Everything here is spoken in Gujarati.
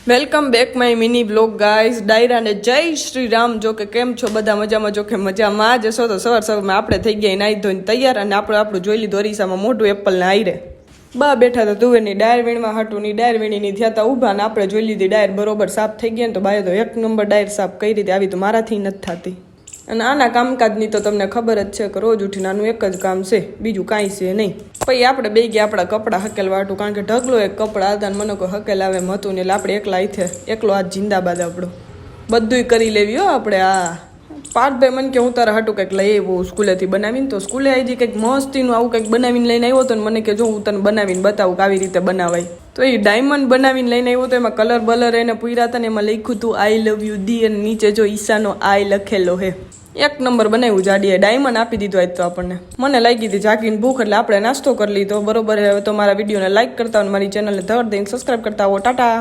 Welcome back my mini blog guys. ડાયરા ને જય શ્રી રામ. જો કે કેમ છો બધા? મજામાં? જો કે મજામાં જ હશો. તો સવારમાં આપણે થઈ ગયા નાહી ધોઈને તૈયાર, અને આપણું જોઈ લીધું અરીસામાં મોઢું એપલ ને આયરે બા બેઠા હતા તુવેરની ડાયર વીણવા હાટુની ડાયર વીણીની થયા હતા ઊભા, ને આપણે જોઈ લીધી ડાયર બરોબર સાફ થઈ ગયા ને. તો બાએ તો એક નંબર ડાયર સાફ કરી રીતે આવી તો મારાથી નથી થતી. અને આના કામકાજની તો તમને ખબર જ છે કે રોજ ઉઠીને આનું એક જ કામ છે, બીજું કાંઈ છે નહીં. પછી આપણે બે ગયા આપણા કપડાં હકેલવા હાટું, કારણ કે ઢગલો એક કપડાં હતા ને મને કોઈ હકેલ આવે એમ હતું ને, એટલે આપણે એકલા આઈથે એકલો હાથ જિંદાબાદ આપણો બધુંય કરી લેવી હો આપણે. આ પાર્થભાઈ મને કે હું તારા હાટું કંઈક લઈ આવ્યો સ્કૂલેથી બનાવીને. તો સ્કૂલે આવી જઈ કંઈક મસ્તીનું આવું કંઈક બનાવીને લઈને આવ્યો હતો ને મને કે જો હું તને બનાવીને બતાવું કે આવી રીતે બનાવાય. તો એ ડાયમંડ બનાવીને લઈને આવ્યો તો એમાં કલર બલર એને પૂર્યા હતા ને એમાં લખ્યું હતું આઈ લવ યુ દી, અને નીચે જો ઈશાનો આઈ લખેલો હે. એક નંબર બનાવ્યું જાડીએ, ડાયમંડ આપી દીધું આજ તો આપણને. મને લાગી હતી જાગીને ભૂખ, એટલે આપણે નાસ્તો કરી લીધો બરોબર. હવે તો મારા વિડીયોને લાઈક કરતા હોય, મારી ચેનલને ધડ દઈને સબસ્ક્રાઈબ કરતા હો. ટાટા.